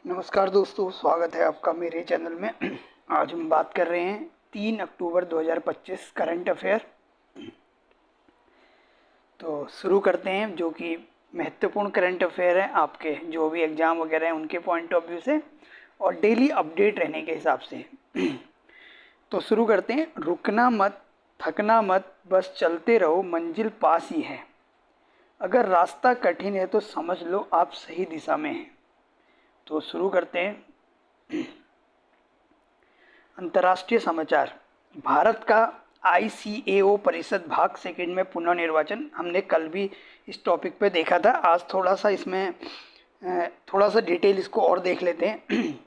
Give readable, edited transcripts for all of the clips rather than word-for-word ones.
नमस्कार दोस्तों, स्वागत है आपका मेरे चैनल में। आज हम बात कर रहे हैं 3 अक्टूबर 2025 करंट अफेयर। तो शुरू करते हैं, जो कि महत्वपूर्ण करंट अफेयर है आपके जो भी एग्ज़ाम वगैरह हैं उनके पॉइंट ऑफ व्यू से और डेली अपडेट रहने के हिसाब से। तो शुरू करते हैं। रुकना मत, थकना मत, बस चलते रहो, मंजिल पास ही है। अगर रास्ता कठिन है तो समझ लो आप सही दिशा में हैं। तो शुरू करते हैं। अंतर्राष्ट्रीय समाचार। भारत का ICAO परिषद भाग सेकंड में पुनः निर्वाचन। हमने कल भी इस टॉपिक पे देखा था। आज थोड़ा सा इसमें थोड़ा सा डिटेल इसको और देख लेते हैं।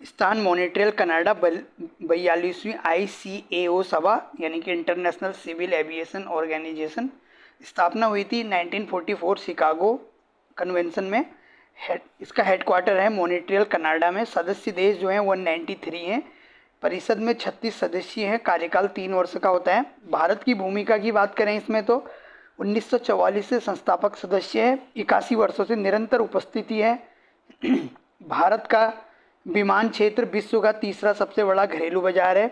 स्थान मॉन्ट्रियल, कनाडा। 42वीं ICAO सभा यानी कि इंटरनेशनल सिविल एविएशन ऑर्गेनाइजेशन स्थापना हुई थी 1944 शिकागो कन्वेंशन में। इसका हेडक्वार्टर है मॉन्ट्रियल, कनाडा में। सदस्य देश जो हैं 193 हैं। परिषद में 36 सदस्य हैं। कार्यकाल 3 वर्ष का होता है। भारत की भूमिका की बात करें इसमें तो 1944 से संस्थापक सदस्य है। 81 वर्षों से निरंतर उपस्थिति है। भारत का विमान क्षेत्र विश्व का तीसरा सबसे बड़ा घरेलू बाजार है।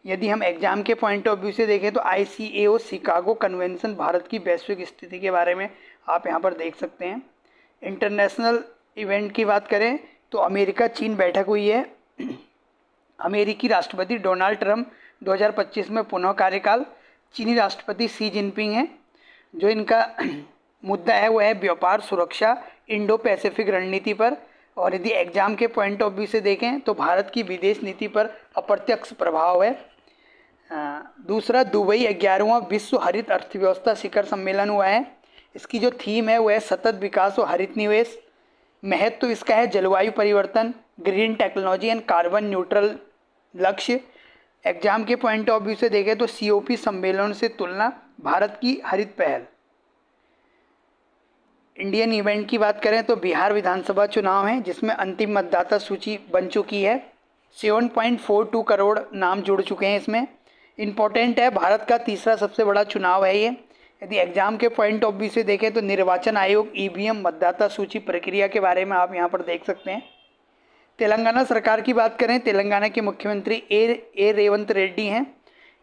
यदि हम एग्जाम के पॉइंट ऑफ व्यू से देखें तो ICAO शिकागो कन्वेंशन भारत की वैश्विक स्थिति के बारे में आप यहाँ पर देख सकते हैं। इंटरनेशनल इवेंट की बात करें तो अमेरिका चीन बैठक हुई है। अमेरिकी राष्ट्रपति डोनाल्ड ट्रंप 2025 में पुनः कार्यकाल। चीनी राष्ट्रपति शी जिनपिंग हैं। जो इनका मुद्दा है वो है व्यापार, सुरक्षा, इंडो पैसिफिक रणनीति पर। और यदि एग्जाम के पॉइंट ऑफ व्यू से देखें तो भारत की विदेश नीति पर अप्रत्यक्ष प्रभाव है। दूसरा, दुबई 11वां विश्व हरित अर्थव्यवस्था शिखर सम्मेलन हुआ है। इसकी जो थीम है वो है सतत विकास और हरित निवेश। महत्व इसका है जलवायु परिवर्तन, green technology and carbon neutral लक्ष्य। एग्जाम के पॉइंट ऑफ व्यू से देखें तो COP सम्मेलन से तुलना, भारत की हरित पहल। इंडियन इवेंट की बात करें तो बिहार विधानसभा चुनाव है जिसमें अंतिम मतदाता सूची बन चुकी है। 7.42 करोड़ नाम जुड़ चुके हैं इसमें। इम्पोर्टेंट है, भारत का तीसरा सबसे बड़ा चुनाव है ये। यदि एग्जाम के पॉइंट ऑफ व्यू से देखें तो निर्वाचन आयोग, EVM, मतदाता सूची प्रक्रिया के बारे में आप यहाँ पर देख सकते हैं। तेलंगाना सरकार की बात करें, तेलंगाना के मुख्यमंत्री ए रेवंत रेड्डी हैं।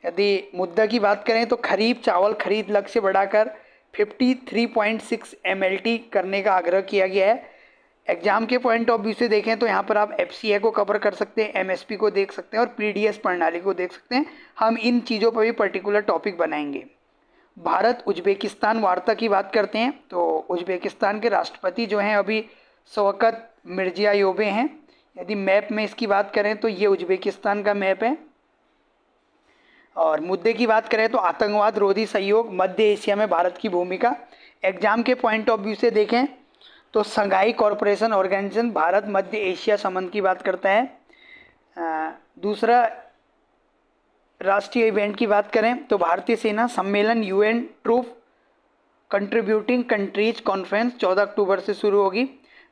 यदि मुद्दा की बात करें तो खरीफ चावल खरीद लक्ष्य बढ़ाकर 53.6 MLT करने का आग्रह किया गया है। एग्जाम के पॉइंट ऑफ व्यू से देखें तो यहाँ पर आप FCI को कवर कर सकते हैं, MSP को देख सकते हैं और PDS प्रणाली को देख सकते हैं। हम इन चीज़ों पर भी पर्टिकुलर टॉपिक बनाएंगे। भारत उज्बेकिस्तान वार्ता की बात करते हैं तो उज्बेकिस्तान के राष्ट्रपति जो हैं अभी शौकत मिर्जियोयेव हैं। यदि मैप में इसकी बात करें तो ये उज्बेकिस्तान का मैप है। और मुद्दे की बात करें तो आतंकवाद रोधी सहयोग, मध्य एशिया में भारत की भूमिका। एग्जाम के पॉइंट ऑफ व्यू से देखें तो संघाई कॉरपोरेशन ऑर्गेनाइजेशन भारत मध्य एशिया संबंध की बात करता है। दूसरा, राष्ट्रीय इवेंट की बात करें तो भारतीय सेना सम्मेलन UN troop contributing countries conference 14 अक्टूबर से शुरू होगी।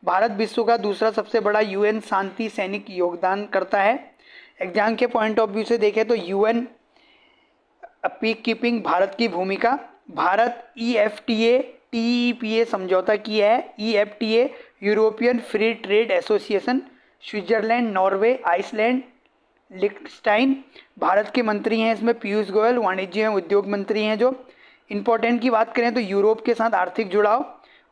भारत विश्व का दूसरा सबसे बड़ा UN शांति सैनिक योगदान करता है। एग्जाम के पॉइंट ऑफ व्यू से देखें तो UN पीस कीपिंग भारत की भूमिका। भारत EFTA TEPA समझौता किया है। EFTA European free trade association. Switzerland, Norway, Iceland, Liechtenstein Bharat के मंत्री हैं इसमें पीयूष गोयल, वाणिज्य एवं उद्योग मंत्री हैं। जो इम्पोर्टेंट की बात करें तो यूरोप के साथ आर्थिक जुड़ाव।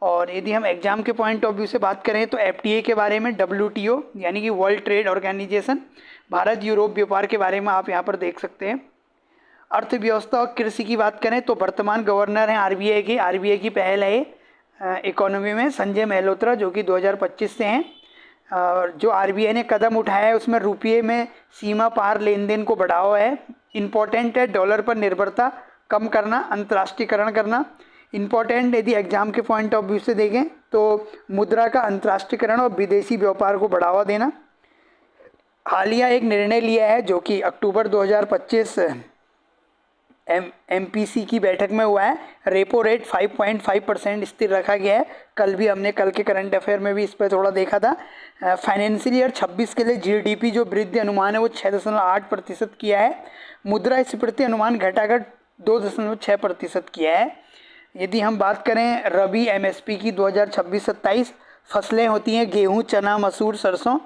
और यदि हम एग्जाम के पॉइंट ऑफ व्यू से बात करें तो FTA के बारे में, WTO यानी कि वर्ल्ड ट्रेड ऑर्गेनाइजेशन, भारत यूरोप व्यापार के बारे में आप यहाँ पर देख सकते हैं। अर्थव्यवस्था और कृषि की बात करें तो वर्तमान गवर्नर हैं RBI की पहल है इकोनॉमी में संजय मल्होत्रा, जो कि 2025 से हैं। और जो RBI ने कदम उठाया है उसमें रुपये में सीमा पार लेन देन को बढ़ावा है। इम्पोर्टेंट है डॉलर पर निर्भरता कम करना, अंतर्राष्ट्रीयकरण करना। इम्पोर्टेंट यदि एग्जाम के पॉइंट ऑफ व्यू से देखें तो मुद्रा का अंतर्राष्ट्रीयकरण और विदेशी व्यापार को बढ़ावा देना। हालिया एक निर्णय लिया है जो कि अक्टूबर 2025 MPC की बैठक में हुआ है। रेपो रेट 5.5% स्थिर रखा गया है। कल के करंट अफेयर में भी इस पर थोड़ा देखा था। फाइनेंशियल ईयर 26 के लिए GDP जो वृद्धि अनुमान है वो 6.8% किया है। मुद्रास्फीति अनुमान घटाकर 2.6% किया है। यदि हम बात करें रबी MSP की 2026-27 फसलें होती हैं गेहूं, चना, मसूर, सरसों।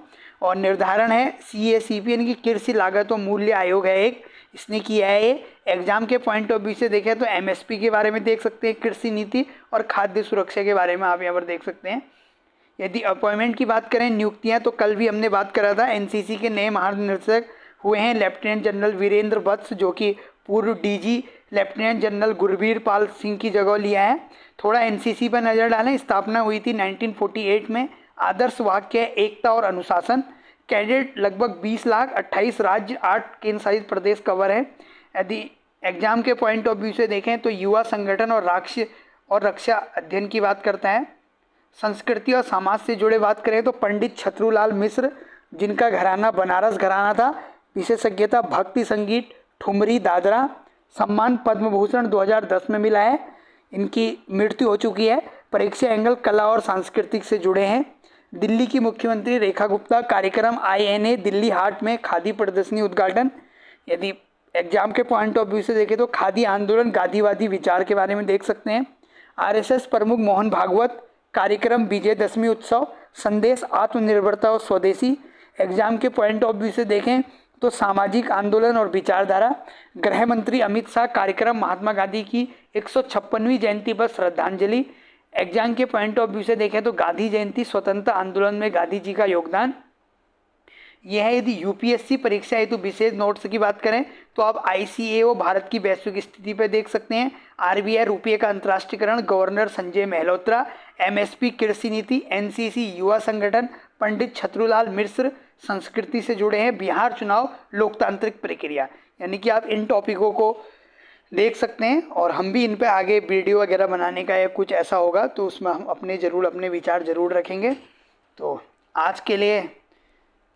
और निर्धारण है CACP यानी कि कृषि लागत और मूल्य आयोग है एक, इसने किया है ये। एग्जाम के पॉइंट ऑफ व्यू से देखें तो MSP के बारे में देख सकते हैं, कृषि नीति और खाद्य सुरक्षा के बारे में आप यहाँ पर देख सकते हैं। यदि अपॉइंटमेंट की बात करें, नियुक्तियां, तो कल भी हमने बात करा था, NCC के नए महानिदेशक हुए हैं लेफ्टिनेंट जनरल वीरेंद्र वत्स, जो कि पूर्व DG lieutenant general Gurbir Pal Singh की जगह लिया है। थोड़ा NCC पर नज़र डालें। स्थापना हुई थी 1948 में। आदर्श वाक्य है एकता और अनुशासन। कैडेट लगभग 20 लाख, 28 राज्य, 8 केंद्र शासित प्रदेश कवर है। यदि एग्जाम के पॉइंट ऑफ व्यू से देखें तो युवा संगठन और रक्षा अध्ययन की बात करता है। संस्कृति और समाज से जुड़े बात करें तो पंडित छतरूलाल मिश्र, जिनका घराना बनारस घराना था। विशेषज्ञता भक्ति संगीत, ठुमरी, दादरा। सम्मान पद्म भूषण 2010 में मिला है। इनकी मृत्यु हो चुकी है। परीक्षा एंगल कला और सांस्कृतिक से जुड़े हैं। दिल्ली की मुख्यमंत्री रेखा गुप्ता। कार्यक्रम INA दिल्ली हाट में खादी प्रदर्शनी उद्घाटन। यदि एग्जाम के पॉइंट ऑफ व्यू से देखें तो खादी आंदोलन, गांधीवादी विचार के बारे में देख सकते हैं। RSS प्रमुख मोहन भागवत। कार्यक्रम विजयदशमी उत्सव। संदेश आत्मनिर्भरता और स्वदेशी। एग्जाम के पॉइंट ऑफ व्यू से देखें तो सामाजिक आंदोलन और विचारधारा। गृह मंत्री अमित शाह। कार्यक्रम महात्मा गांधी की 156वीं जयंती पर श्रद्धांजलि। एग्जाम के पॉइंट ऑफ व्यू से देखें तो गांधी जयंती, स्वतंत्रता आंदोलन में गांधी जी का योगदान। यह है। यदि UPSC परीक्षा हेतु विशेष नोट्स की बात करें तो आप ICAO भारत की वैश्विक स्थिति पर देख सकते हैं। RBI रुपये का अंतर्राष्ट्रीयकरण, गवर्नर संजय मल्होत्रा। MSP कृषि नीति, NCC युवा संगठन, पंडित छतरूलाल मिश्र संस्कृति से जुड़े हैं। बिहार चुनाव, लोकतांत्रिक प्रक्रिया। यानी कि आप इन टॉपिकों को देख सकते हैं और हम भी इन पे आगे वीडियो वगैरह बनाने का या कुछ ऐसा होगा तो उसमें हम अपने विचार ज़रूर रखेंगे। तो आज के लिए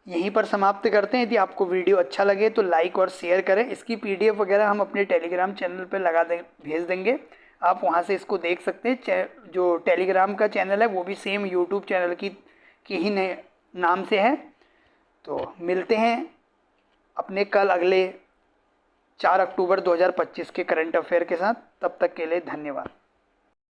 यहीं पर समाप्त करते हैं। यदि आपको वीडियो अच्छा लगे तो लाइक और शेयर करें। इसकी PDF वगैरह हम अपने टेलीग्राम चैनल पर भेज देंगे, आप वहां से इसको देख सकते हैं। जो टेलीग्राम का चैनल है वो भी सेम यूट्यूब चैनल की ही नाम से है। तो मिलते हैं अपने कल अगले 4 अक्टूबर 2025 के करंट अफेयर के साथ। तब तक के लिए धन्यवाद।